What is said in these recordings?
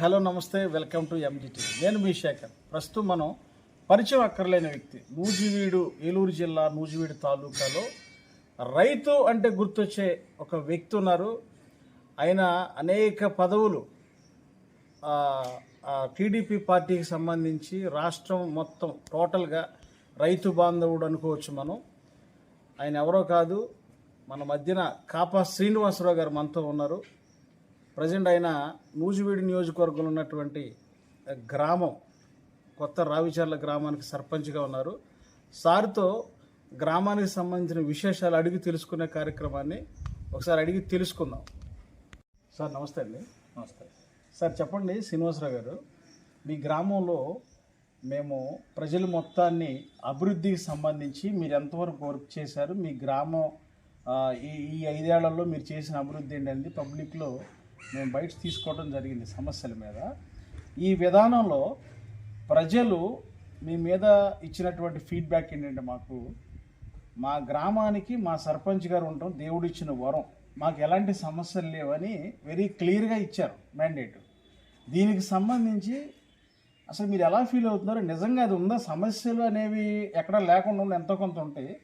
Hello నమస్తే, welcome to ఎంజిటి. నేను మీ శేఖర్. ప్రస్తుతం మనం పరిచయం అక్కర్లేని వ్యక్తి, నూజివీడు, ఏలూరు జిల్లా నూజివీడు తాలూకాలో రైతు అంటే గుర్తొచ్చే ఒక వ్యక్తి ఉన్నారు. ఆయన అనేక పదవులు టీడీపీ పార్టీకి సంబంధించి రాష్ట్రం మొత్తం టోటల్గా రైతు బాంధవుడు అనుకోవచ్చు మనం. ఆయన ఎవరో కాదు, మన మధ్యన కాపా శ్రీనివాసరావు గారు మనతో ఉన్నారు. ప్రజెంట్ ఆయన నూజివీడు నియోజకవర్గంలో ఉన్నటువంటి గ్రామం కొత్త రావిచర్ల గ్రామానికి సర్పంచ్గా ఉన్నారు. సార్తో గ్రామానికి సంబంధించిన విశేషాలు అడిగి తెలుసుకునే కార్యక్రమాన్ని ఒకసారి అడిగి తెలుసుకుందాం. సార్ నమస్తే అండి. నమస్తే సార్ చెప్పండి శ్రీనివాసరావు గారు, మీ గ్రామంలో మేము ప్రజల మొత్తాన్ని అభివృద్ధికి సంబంధించి మీరు ఎంతవరకు వర్క్ చేశారు, మీ గ్రామం ఈ 5 ఏళ్లలో మీరు చేసిన అభివృద్ధి ఏంటంటే పబ్లిక్లో మేము బయట తీసుకోవడం జరిగింది సమస్యల మీద. ఈ విధానంలో ప్రజలు మీ మీద ఇచ్చినటువంటి ఫీడ్బ్యాక్ ఏంటంటే, మా గ్రామానికి మా సర్పంచ్ గారు ఉండటం దేవుడిచ్చిన వరం, మాకు ఎలాంటి సమస్యలు లేవని వెరీ క్లియర్గా ఇచ్చారు మ్యాండేట్. దీనికి సంబంధించి అసలు మీరు ఎలా ఫీల్ అవుతున్నారు? నిజంగా అది ఉందా? సమస్యలు అనేవి ఎక్కడ లేకుండా ఉండి ఎంతో కొంత ఉంటాయి.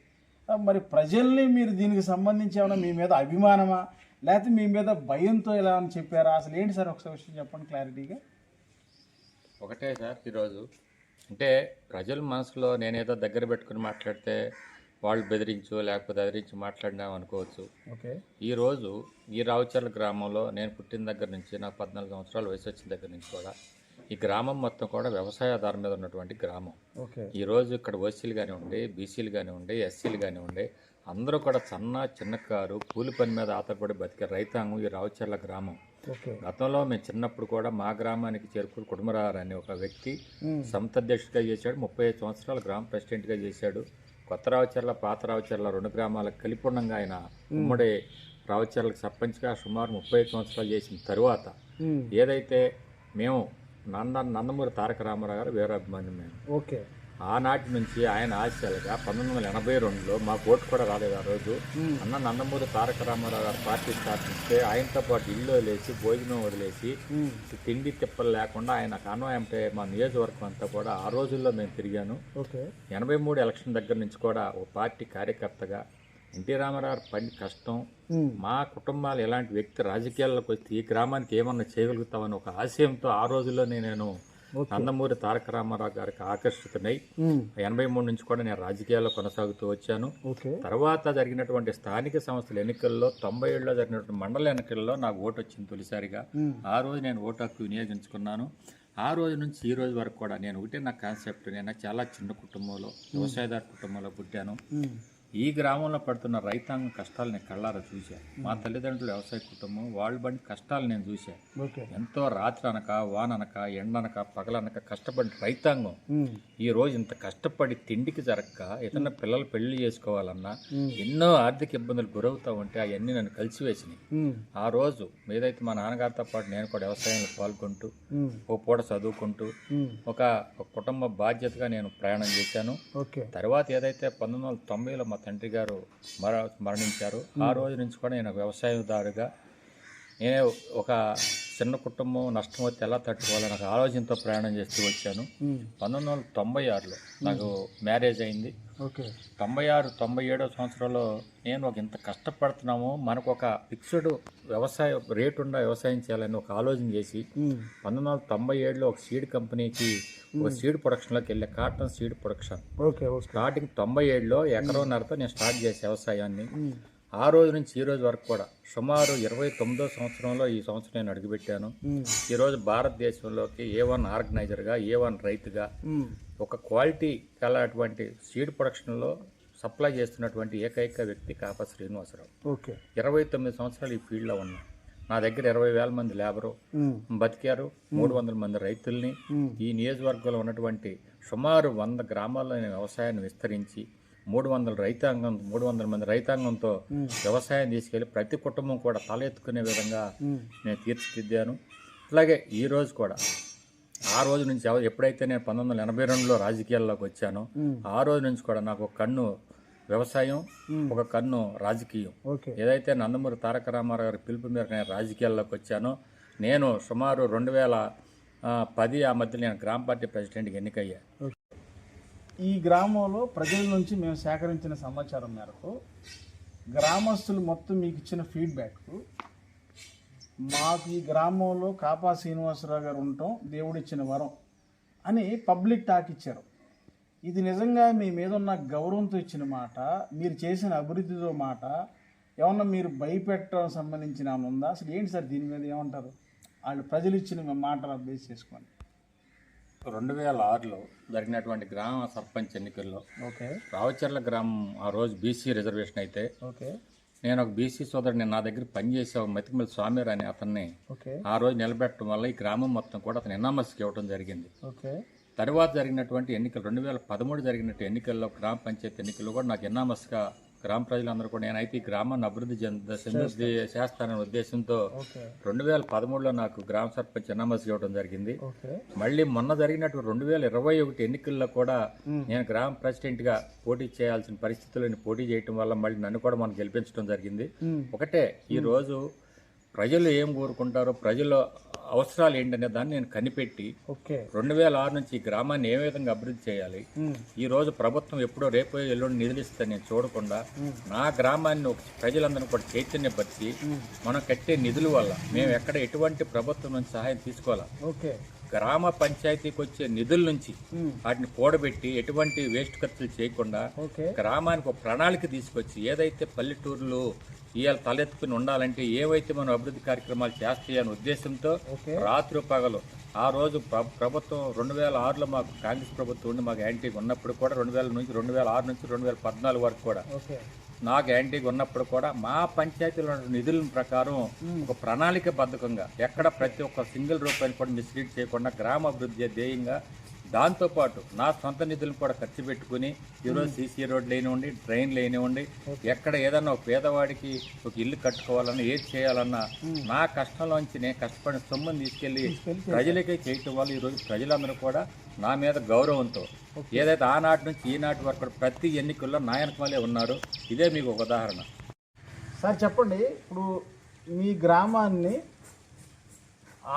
మరి ప్రజల్ని మీరు దీనికి సంబంధించి ఏమైనా మీ మీద అభిమానమా, లేకపోతే మీ మీద భయంతో ఎలా అని చెప్పారా? అసలు ఏంటి సార్, ఒకసారి విషయం చెప్పండి క్లారిటీగా. ఒకటే సార్, ఈరోజు అంటే ప్రజల మనసులో నేనేదో దగ్గర పెట్టుకుని మాట్లాడితే వాళ్ళు బెదిరించు లేకపోతే ఎదిరించి మాట్లాడినాం అనుకోవచ్చు. ఓకే, ఈరోజు ఈ రావుచర్ల గ్రామంలో నేను పుట్టిన దగ్గర నుంచి నాకు 14 సంవత్సరాలు వయసు వచ్చిన దగ్గర నుంచి కూడా ఈ గ్రామం మొత్తం కూడా వ్యవసాయ ఆధారం మీద ఉన్నటువంటి గ్రామం. ఓకే, ఈరోజు ఇక్కడ ఓసీలు కానివ్వండి, బీసీలు కానివ్వండి, ఎస్సీలు కానివ్వండి, అందరూ కూడా చిన్నకారు కూలి పని మీద ఆధారపడి బతికే రైతాంగం ఈ రావుచర్ల గ్రామం. గతంలో మేము చిన్నప్పుడు కూడా మా గ్రామానికి చేరుకుని కుటుంబరారు అనే ఒక వ్యక్తి సంతధ్యక్షుడిగా చేశాడు. 35 సంవత్సరాలు గ్రామ ప్రెసిడెంట్గా చేశాడు. కొత్త రావుచర్ల, పాత రావుచర్ల 2 గ్రామాలకు కలిపి ఉండగా ఆయన ఉమ్మడి రావుచర్లకు సర్పంచ్గా సుమారు 35 సంవత్సరాలు చేసిన తరువాత ఏదైతే మేము నందమూరి తారక రామారావు గారు వేరే అభిమాని మేము. ఓకే, ఆనాటి నుంచి ఆయన ఆశయాలుగా 1982లో మాకు ఓటు కూడా రాలేదు. ఆ రోజు నందమూరి తారక రామారావు గారు పార్టీ స్థాపిస్తే ఆయనతో పాటు ఇల్లు వదిలేసి భోజనం వదిలేసి తిండి తిప్పలు లేకుండా ఆయన కాన్వాయ్ అంటే మా నియోజకవర్గం అంతా కూడా ఆ రోజుల్లో మేము తిరిగాను. 83 ఎలక్షన్ దగ్గర నుంచి కూడా ఒక పార్టీ కార్యకర్తగా ఎన్టీ రామారావు పని కష్టం, మా కుటుంబాలు ఎలాంటి వ్యక్తి రాజకీయాల్లోకి వచ్చి ఈ గ్రామానికి ఏమన్నా చేయగలుగుతామని ఒక ఆశయంతో ఆ రోజుల్లోనే నేను నందమూరి తారక రామారావు గారికి ఆకర్షితునై 83 నుంచి కూడా నేను రాజకీయాల్లో కొనసాగుతూ వచ్చాను. తర్వాత జరిగినటువంటి స్థానిక సంస్థల ఎన్నికల్లో 97లో జరిగినటువంటి మండల ఎన్నికల్లో నాకు ఓటు వచ్చింది తొలిసారిగా. ఆ రోజు నేను ఓటు హక్కు వినియోగించుకున్నాను. ఆ రోజు నుంచి ఈ రోజు వరకు కూడా నేను ఒకటే నా కాన్సెప్ట్, నేను చాలా చిన్న కుటుంబంలో వ్యవసాయదారు కుటుంబంలో పుట్టాను. ఈ గ్రామంలో పడుతున్న రైతాంగం కష్టాలు నేను కళ్ళారా చూశాను. మా తల్లిదండ్రులు వ్యవసాయ కుటుంబం, వాళ్ళు పడిన కష్టాలు నేను చూశాను. ఎంతో రాత్రి అనక వాన అనక ఎండనక పగలనక కష్టపడి రైతాంగం ఈ రోజు ఇంత కష్టపడి తిండికి జరగక ఏదన్నా పిల్లలు పెళ్లి చేసుకోవాలన్నా ఎన్నో ఆర్థిక ఇబ్బందులు గురవుతూ ఉంటే అవన్నీ నన్ను కలిసివేసినాయి. ఆ రోజు ఏదైతే మా నాన్నగారితో పాటు నేను కూడా వ్యవసాయంలో పాల్గొంటూ ఓ పూట చదువుకుంటూ ఒక కుటుంబ బాధ్యతగా నేను ప్రయాణం చేశాను. తర్వాత ఏదైతే 1990లో మా తండ్రి గారు మరణించారు. ఆ రోజు నుంచి కూడా నేను వ్యవసాయదారుగా నేను ఒక చిన్న కుటుంబం నష్టం వస్తే ఎలా తట్టుకోవాలని ఒక ఆలోచనతో ప్రయాణం చేస్తూ వచ్చాను. 1996లో నాకు మ్యారేజ్ అయింది. 96-97 సంవత్సరంలో నేను ఒక ఇంత కష్టపడుతున్నాము, మనకు ఒక ఫిక్స్డ్ వ్యవసాయ రేటు ఉన్న వ్యవసాయం చేయాలని ఒక ఆలోచన చేసి 1997లో ఒక సీడ్ కంపెనీకి ఒక సీడ్ ప్రొడక్షన్లోకి వెళ్ళే కాటన్ సీడ్ ప్రొడక్షన్. స్టార్టింగ్ 97లో ఎకరన్నరతో నేను స్టార్ట్ చేసే వ్యవసాయాన్ని. ఆ రోజు నుంచి ఈ రోజు వరకు కూడా సుమారు 29వ సంవత్సరంలో ఈ సంవత్సరం నేను అడుగుపెట్టాను. ఈరోజు భారతదేశంలోకి A1 ఆర్గనైజర్గా, A1 రైతుగా ఒక క్వాలిటీ కలటువంటి సీడ్ ప్రొడక్షన్లో సప్లై చేస్తున్నటువంటి ఏకైక వ్యక్తి కాపా శ్రీనివాసరావు. 29 సంవత్సరాలు ఈ ఫీల్డ్లో ఉన్నా. నా దగ్గర 20,000 మంది లేబరు బతికారు, 300 మంది రైతుల్ని ఈ నియోజకవర్గంలో ఉన్నటువంటి సుమారు 100 గ్రామాల్లో నేను వ్యవసాయాన్ని విస్తరించి 300 మంది రైతాంగంతో వ్యవసాయం తీసుకెళ్లి ప్రతి కుటుంబం కూడా తలెత్తుకునే విధంగా నేను తీర్చిదిద్దాను. అలాగే ఈ రోజు కూడా ఆ రోజు నుంచి ఎప్పుడైతే నేను 1982లో రాజకీయాల్లోకి వచ్చానో ఆ రోజు నుంచి కూడా నాకు ఒక కన్ను వ్యవసాయం, ఒక కన్ను రాజకీయం. ఏదైతే నందమూరి తారక రామారావు గారి పిలుపు మేరకు నేను రాజకీయాల్లోకి వచ్చానో, నేను సుమారు 10 ఆ మధ్య నేను గ్రామ పార్టీ ప్రెసిడెంట్కి ఎన్నికయ్యా. ఈ గ్రామంలో ప్రజల నుంచి మేము సేకరించిన సమాచారం మేరకు గ్రామస్తులు మొత్తం మీకు ఇచ్చిన ఫీడ్బ్యాక్, మాకు ఈ గ్రామంలో కాపా శ్రీనివాసరావు గారు ఉండటం దేవుడిచ్చిన వరం అని పబ్లిక్ టాక్ ఇచ్చారు. ఇది నిజంగా మీ మీద ఉన్న గౌరవంతో ఇచ్చిన మాట, మీరు చేసిన అభివృద్ధితో మాట, ఏమన్నా మీరు భయపెట్టడం సంబంధించిన ఏమన్నా ఉందా? అసలు ఏంటి సార్ దీని మీద ఏమంటారు? వాళ్ళు ప్రజలు ఇచ్చిన మాట బేస్ చేసుకోండి. 2006లో జరిగినటువంటి గ్రామ సర్పంచ్ ఎన్నికల్లో ఓకే, రావచర్ల గ్రామం ఆ రోజు బీసీ రిజర్వేషన్ అయితే ఓకే, నేను ఒక బీసీ సోదరుడు నా దగ్గర పనిచేసే ఒక మతిమల్ స్వామివారు అనే అతన్ని ఓకే, ఆ రోజు నిలబెట్టడం వల్ల ఈ గ్రామం మొత్తం కూడా అతను ఎన్ఆర్ఎస్కి ఇవ్వడం జరిగింది. ఓకే, తర్వాత జరిగినటువంటి ఎన్నికలు 2013 జరిగినట్టు ఎన్నికల్లో గ్రామ పంచాయతీ ఎన్నికల్లో కూడా నాకు ఎన్ఆర్ఎస్గా గ్రామ ప్రజలందరూ కూడా నేనైతే ఈ గ్రామాన్ని అభివృద్ధి చేస్తాననే ఉద్దేశంతో ఓకే, 2013లో నాకు గ్రామ సర్పంచ్ ఎన్ఆర్ఎస్ ఇవ్వడం జరిగింది. ఓకే, మళ్ళీ మొన్న జరిగినటువంటి 2021 ఎన్నికల్లో కూడా నేను గ్రామ ప్రెసిడెంట్గా పోటీ చేయాల్సిన పరిస్థితుల్లో పోటీ చేయడం వల్ల మళ్ళీ నన్ను కూడా మనం గెలిపించడం జరిగింది. ఒకటే, ఈ రోజు ప్రజలు ఏం కోరుకుంటారో, ప్రజల అవసరాలు ఏంటనే దాన్ని నేను కనిపెట్టి 2006 నుంచి ఈ గ్రామాన్ని ఏ విధంగా అభివృద్ధి చేయాలి, ఈ రోజు ప్రభుత్వం ఎప్పుడో రేపో ఎల్లుండి నిధులు ఇస్తే నేను చూడకుండా నా గ్రామాన్ని ప్రజలందరినీ కూడా చైతన్యపరిచి మనం కట్టే నిధుల వల్ల మేము ఎక్కడ ఎటువంటి ప్రభుత్వం నుంచి సహాయం తీసుకోవాలి, గ్రామ పంచాయతీకి వచ్చే నిధుల నుంచి వాటిని కూడబెట్టి ఎటువంటి వేస్ట్ ఖర్చులు చేయకుండా గ్రామానికి ఒక ప్రణాళిక తీసుకొచ్చి ఏదైతే పల్లెటూరులో ఇవాళ తలెత్తుకుని ఉండాలంటే ఏవైతే మనం అభివృద్ధి కార్యక్రమాలు చేస్తాయనే ఉద్దేశంతో రాత్రి పగలు ఆ రోజు ప్రభుత్వం 2006లో మాకు కాంగ్రెస్ ప్రభుత్వం ఉండి మాకు యాంటీగా ఉన్నప్పుడు కూడా 2006 నుంచి 2014 వరకు కూడా నాకు యాంటీగా ఉన్నప్పుడు కూడా మా పంచాయతీలో నిధుల ప్రకారం ఒక ప్రణాళిక బద్ధకంగా ఎక్కడ ప్రతి ఒక్క సింగిల్ రూపాయిని కూడా మిస్లీడ్ చేయకుండా గ్రామ అభివృద్ధి ధ్యేయంగా దాంతోపాటు నా సొంత నిధులను కూడా ఖర్చు పెట్టుకుని ఈరోజు సీసీ రోడ్లు లేనివ్వండి, డ్రైన్లు లేనివ్వండి, ఎక్కడ ఏదన్నా ఒక పేదవాడికి ఒక ఇల్లు కట్టుకోవాలన్నా ఏది చేయాలన్నా నా కష్టంలోంచి నేను కష్టపడిన సొమ్ముని తీసుకెళ్లి ప్రజలకే చేయటం వల్ల ఈరోజు ప్రజలందరూ కూడా నా మీద గౌరవంతో ఏదైతే ఆనాటి నుంచి ఈనాటి వరకు ప్రతి ఎన్నికల్లో నాయనకమాలే ఉన్నారు. ఇదే మీకు ఒక ఉదాహరణ. సార్ చెప్పండి, ఇప్పుడు మీ గ్రామాన్ని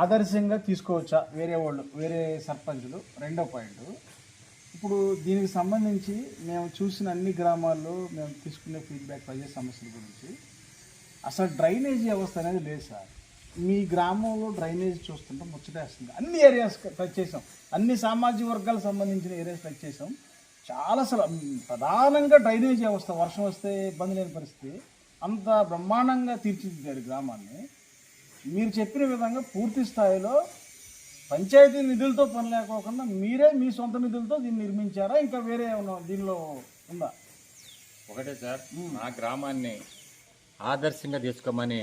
ఆదర్శంగా తీసుకోవచ్చా వేరే సర్పంచులు? రెండో పాయింట్, ఇప్పుడు దీనికి సంబంధించి మేము చూసిన అన్ని గ్రామాల్లో మేము తీసుకునే ఫీడ్బ్యాక్ ప్రజా సమస్యల గురించి అసలు డ్రైనేజీ వ్యవస్థ అనేది లేదు సార్. మీ గ్రామంలో డ్రైనేజీ చూస్తుంటే ముచ్చటేస్తుంది. అన్ని ఏరియాస్ టచ్ చేసాం, అన్ని సామాజిక వర్గాలకు సంబంధించిన ఏరియాస్ టచ్ చేసాం. చాలా అసలు ప్రధానంగా డ్రైనేజీ వ్యవస్థ, వర్షం వస్తే ఇబ్బంది లేని పరిస్థితి, అంత బ్రహ్మాండంగా తీర్చిదిద్దారు గ్రామాన్ని. మీరు చెప్పిన విధంగా పూర్తి స్థాయిలో పంచాయతీ నిధులతో పని లేకోకుండా మీరే మీ సొంత నిధులతో దీన్ని నిర్మించారా? ఇంకా వేరే దీనిలో ఉందా? ఒకటే సార్, నా గ్రామాన్ని ఆదర్శంగా తీసుకోమని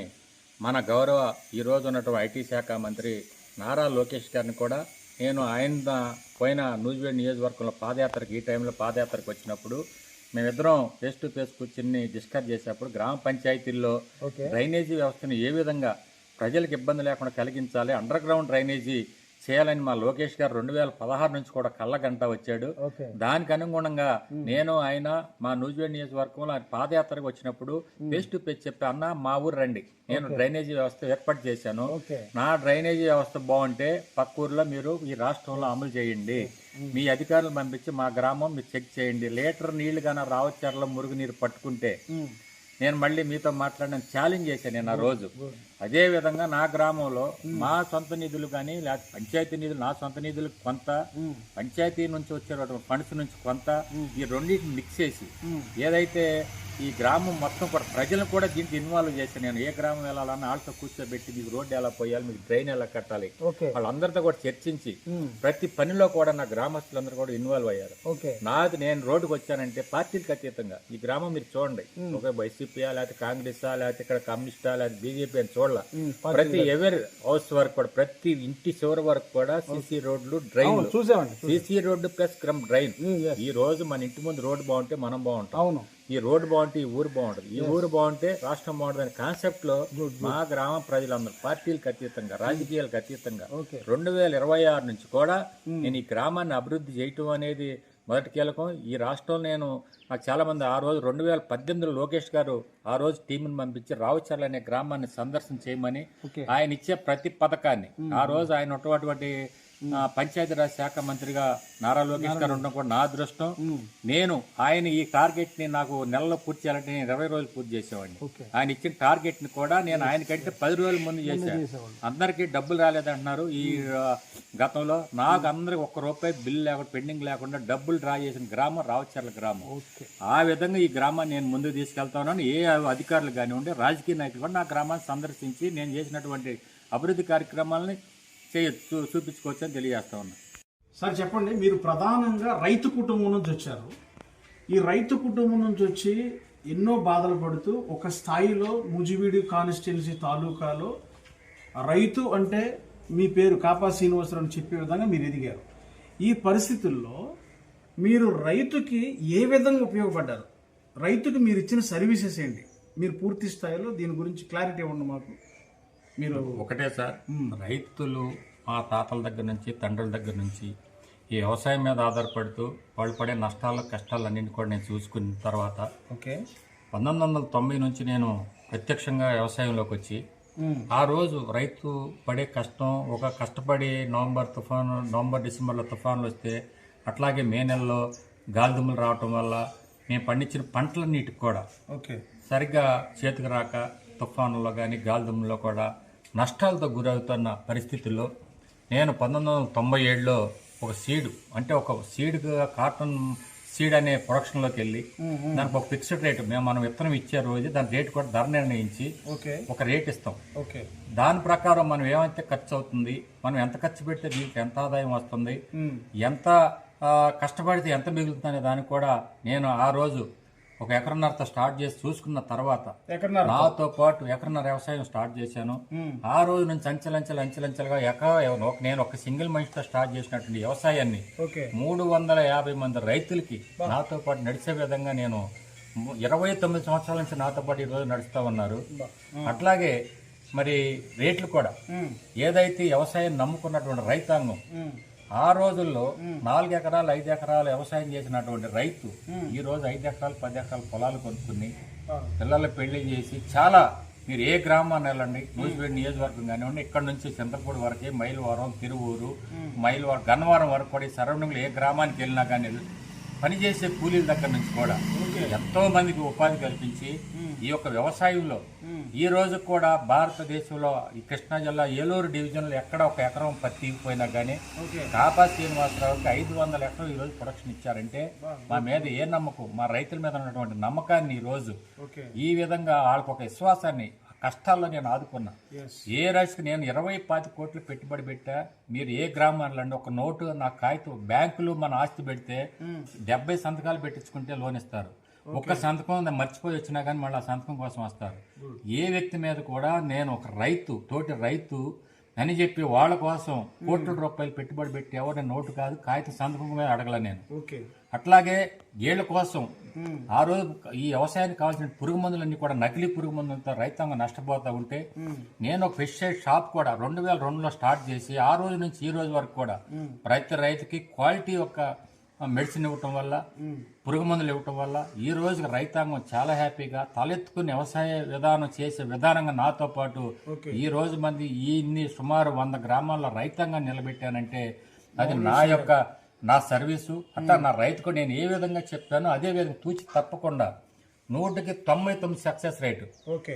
మన గౌరవ ఈరోజు ఉన్నటువంటి ఐటీ శాఖ మంత్రి నారా లోకేష్ గారిని కూడా నేను ఆయన పోయిన నూజివేడ్ నియోజకవర్గంలో పాదయాత్రకి ఈ టైంలో పాదయాత్రకు వచ్చినప్పుడు మేమిద్దరం ఫేస్ టు ఫేస్ కూర్చుని డిస్కస్ చేసేప్పుడు గ్రామ పంచాయతీల్లో డ్రైనేజీ వ్యవస్థను ఏ విధంగా ప్రజలకు ఇబ్బంది లేకుండా కలిగించాలి, అండర్ గ్రౌండ్ డ్రైనేజీ చేయాలని మా లోకేష్ గారు 2016 నుంచి కూడా కళ్ళగంట వచ్చాడు. దానికి అనుగుణంగా నేను ఆయన మా నూజివేడ్ నియోజకవర్గంలో ఆయన పాదయాత్రకు వచ్చినప్పుడు ఫేస్ టు ఫేస్ చెప్పి, అన్న మా ఊరు రండి, నేను డ్రైనేజీ వ్యవస్థ ఏర్పాటు చేశాను, నా డ్రైనేజీ వ్యవస్థ బాగుంటే పక్క ఊర్లో మీరు ఈ రాష్ట్రంలో అమలు చేయండి, మీ అధికారులు పంపించి మా గ్రామం మీరు చెక్ చేయండి, లీటర్ నీళ్లు కానీ రావచ్చర్లో మురుగునీరు పట్టుకుంటే నేను మళ్ళీ మీతో మాట్లాడిన ఛాలెంజ్ చేశాను నేను ఆ రోజు. అదేవిధంగా నా గ్రామంలో మా సొంత నిధులు కానీ లేకపోతే పంచాయతీ నిధులు, నా సొంత నిధులు కొంత, పంచాయతీ నుంచి వచ్చే ఫండ్స్ నుంచి కొంత, ఈ రెండింటిని మిక్స్ చేసి ఏదైతే ఈ గ్రామం మొత్తం కూడా ప్రజలను కూడా దీనికి ఇన్వాల్వ్ చేశాను. నేను ఏ గ్రామం వెళ్ళాలన్నా వాళ్ళతో కూర్చోబెట్టి మీకు రోడ్డు ఎలా పోయాలి, మీకు డ్రైన్ ఎలా కట్టాలి, వాళ్ళందరితో కూడా చర్చించి ప్రతి పనిలో కూడా నా గ్రామస్తులందరూ కూడా ఇన్వాల్వ్ అయ్యారు. నాది నేను రోడ్డుకు వచ్చానంటే పార్టీలకు అతీతంగా ఈ గ్రామం మీరు చూడండి, ఒక వైసీపీయా లేకపోతే కాంగ్రెసా లేకపోతే ఇక్కడ కమ్యూనిస్టా లేకపోతే బీజేపీ అని చూడాల, ప్రతి ఎవరి హౌస్ వరకు కూడా ప్రతి ఇంటి చివరి వరకు కూడా సీసీ రోడ్లు, drain, CC road plus drain. ఈ రోజు మన ఇంటి ముందు రోడ్డు బాగుంటే మనం బాగుంటాం, ఈ రోడ్డు బాగుంటే ఈ ఊరు బాగుంటుంది, ఈ ఊరు బాగుంటే రాష్ట్రం బాగుంటుంది అనే కాన్సెప్ట్ లో మా గ్రామ ప్రజలందరూ పార్టీలకు అతీతంగా, రాజకీయాలకు అతీతంగా 2026 నుంచి కూడా నేను ఈ గ్రామాన్ని అభివృద్ధి చేయటం అనేది మొదటి కీలకం. ఈ రాష్ట్రంలో నాకు చాలా మంది ఆ రోజు 2018లో లోకేష్ గారు ఆ రోజు టీంని పంపించి రావుచర్ల అనే గ్రామాన్ని సందర్శన చేయమని ఆయన ఇచ్చే ప్రతి పథకాన్ని ఆ రోజు ఆయన ఉన్నటువంటి పంచాయతీరాజ్ శాఖ మంత్రిగా నారా లోకేష్ గారు ఉండడం కూడా నా అదృష్టం. నేను ఆయన ఈ టార్గెట్ ని నాకు నెలలో పూర్తి చేయాలంటే నేను 20 రోజులు పూర్తి చేసేవాడిని. ఆయన ఇచ్చిన టార్గెట్ ని కూడా నేను ఆయనకంటే 10 రోజుల ముందు చేశాను. అందరికీ డబ్బులు రాలేదంటున్నారు. ఈ గతంలో నాకు అందరికి ₹1 బిల్లు లేకుండా పెండింగ్ లేకుండా డబ్బులు డ్రా చేసిన గ్రామం రావచర్ల గ్రామం. ఆ విధంగా ఈ గ్రామాన్ని నేను ముందుకు తీసుకెళ్తా ఉన్నాను. ఏ అధికారులు కానివ్వండి, రాజకీయ నాయకులు కూడా నా గ్రామాన్ని సందర్శించి నేను చేసినటువంటి అభివృద్ధి కార్యక్రమాలని చూపించుకోవచ్చని తెలియజేస్తా ఉన్నా. సార్ చెప్పండి, మీరు ప్రధానంగా రైతు కుటుంబం నుంచి వచ్చారు. ఈ రైతు కుటుంబం నుంచి వచ్చి ఎన్నో బాధలు పడుతూ ఒక స్థాయిలో నూజివీడు కాన్స్టిట్యున్సీ తాలూకాలో రైతు అంటే మీ పేరు కాపా శ్రీనివాసరావు అని చెప్పే విధంగా మీరు ఎదిగారు. ఈ పరిస్థితుల్లో మీరు రైతుకి ఏ విధంగా ఉపయోగపడ్డారు? రైతుకి మీరు ఇచ్చిన సర్వీసెస్ ఏంటి? మీరు పూర్తి స్థాయిలో దీని గురించి క్లారిటీ ఇవ్వండి మాకు. మీరు ఒకటే సార్, రైతులు మా తాతల దగ్గర నుంచి తండ్రుల దగ్గర నుంచి ఈ వ్యవసాయం మీద ఆధారపడుతూ వాళ్ళు పడే నష్టాలు కష్టాలన్నింటినీ కూడా నేను చూసుకున్న తర్వాత 1990 నుంచి నేను ప్రత్యక్షంగా వ్యవసాయంలోకి వచ్చి ఆ రోజు రైతు పడే కష్టం, ఒక కష్టపడి నవంబర్ డిసెంబర్లో తుఫాన్లు వస్తే, అట్లాగే మే నెలలో గాలిదుమ్ములు రావటం వల్ల మేము పండించిన పంటలన్నిటికి కూడా సరిగ్గా చేతికి రాక తుఫానుల్లో కానీ గాలిదుమ్ముల్లో కూడా నష్టాలతో గురవుతున్న పరిస్థితుల్లో నేను 1997లో ఒక సీడ్, అంటే ఒక కాటన్ సీడ్ అనే ప్రొడక్షన్లోకి వెళ్ళి దానికి ఒక ఫిక్స్డ్ రేటు మనం విత్తనం ఇచ్చే రోజు దాని రేటు కూడా ధర నిర్ణయించి ఒక రేట్ ఇస్తాం. దాని ప్రకారం మనం ఏమైతే ఖర్చు అవుతుంది, మనం ఎంత ఖర్చు పెడితే దీనికి ఎంత ఆదాయం వస్తుంది, ఎంత కష్టపడితే ఎంత మిగులుతుందనే దానికి కూడా నేను ఆ రోజు ఒక ఎకరన్నరతో స్టార్ట్ చేసి చూసుకున్న తర్వాత నాతో పాటు ఎకరన్నర వ్యవసాయం స్టార్ట్ చేశాను. ఆ రోజు నుంచి అంచెలంచెలుగా నేను ఒక సింగిల్ మనిషితో స్టార్ట్ చేసినటువంటి వ్యవసాయాన్ని 350 మంది రైతులకి నాతో పాటు నడిచే విధంగా నేను 29 సంవత్సరాల నుంచి నాతో పాటు ఈ రోజు నడుస్తూ ఉన్నారు. అట్లాగే మరి రేట్లు కూడా ఏదైతే వ్యవసాయం నమ్ముకున్నటువంటి రైతాంగం ఆ రోజుల్లో 4 ఎకరాలు 5 ఎకరాలు వ్యవసాయం చేసినటువంటి రైతు ఈ రోజు 5 ఎకరాలు 10 ఎకరాల పొలాలు కొనుక్కుని పిల్లలు పెళ్లి చేసి చాలా, మీరు ఏ గ్రామాన్ని వెళ్ళండి, నూజివీడు నియోజకవర్గం కానివ్వండి, ఇక్కడ నుంచి చింతపూడి వరకే, మైలవరం, తిరువూరు, మైలవరం, గన్నవరం వరకు కూడా ఈ సరౌండింగ్లో ఏ గ్రామానికి వెళ్ళినా కానీ పనిచేసే కూలీల దగ్గర నుంచి కూడా ఎంతో మందికి ఉపాధి కల్పించి ఈ యొక్క వ్యవసాయంలో ఈ రోజు కూడా భారతదేశంలో ఈ కృష్ణా జిల్లా ఏలూరు డివిజన్లో ఎక్కడ ఒక ఎకరం పత్తి పోయినా కానీ కాపా శ్రీనివాసరావుకి 500 ఎకరం ఈ రోజు ప్రొడక్షన్ ఇచ్చారంటే మా మీద ఏ నమ్మకం, మా రైతుల మీద ఉన్నటువంటి నమ్మకాన్ని ఈ రోజు ఈ విధంగా వాళ్ళకు ఒక విశ్వాసాన్ని కష్టాల్లో నేను ఆదుకున్నా. ఏ రైస్కి నేను 20-25 కోట్లు పెట్టుబడి పెట్టా. మీరు ఏ గ్రామాలండి, ఒక నోటు నా కాగితం, బ్యాంకులు మన ఆస్తి పెడితే 70 సంతకాలు పెట్టించుకుంటే లోన్ ఇస్తారు. ఒక్క సంతకం మర్చిపోయి వచ్చినా కానీ మళ్ళీ ఆ సంతకం కోసం వస్తారు. ఏ వ్యక్తి మీద కూడా నేను ఒక తోటి రైతు అని చెప్పి వాళ్ళ కోసం కోట్ల రూపాయలు పెట్టుబడి పెట్టి ఎవరి నోటు కాదు, కాగితం సంతకం మీద అడగల నేను. అట్లాగే ఏళ్ల కోసం ఆ రోజు ఈ వ్యవసాయానికి కావాల్సిన పురుగు మందులన్నీ కూడా నకిలీ పురుగు మందులతో రైతాంగం నష్టపోతూ ఉంటే నేను ఒక పెస్టిసైడ్ షాప్ కూడా 2002లో స్టార్ట్ చేసి ఆ రోజు నుంచి ఈ రోజు వరకు కూడా ప్రతి రైతుకి క్వాలిటీ యొక్క మెడిసిన్ ఇవ్వటం వల్ల, పురుగు మందులు ఇవ్వటం వల్ల ఈ రోజు రైతాంగం చాలా హ్యాపీగా తలెత్తుకుని వ్యవసాయ విధానం చేసే విధానంగా నాతో పాటు ఈ రోజు మంది ఇన్ని సుమారు 100 గ్రామాల్లో రైతాంగాన్ని నిలబెట్టానంటే అది నా సర్వీసు. అట్లా నా రైతుకు నేను ఏ విధంగా చెప్పానో అదే విధంగా తూచి తప్పకుండా 100కి 99 సక్సెస్ రేటు.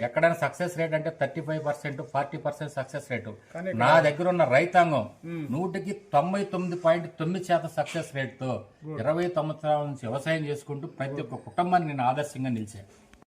ఎక్కడైనా సక్సెస్ రేట్ అంటే 35%, 40% సక్సెస్ రేటు. నా దగ్గర ఉన్న రైతాంగం 100కి 99.9% సక్సెస్ రేటుతో 20 సంవత్సరాల నుంచి వ్యవసాయం చేసుకుంటూ ప్రతి ఒక్క కుటుంబాన్ని నేను ఆదర్శంగా నిలిచాను.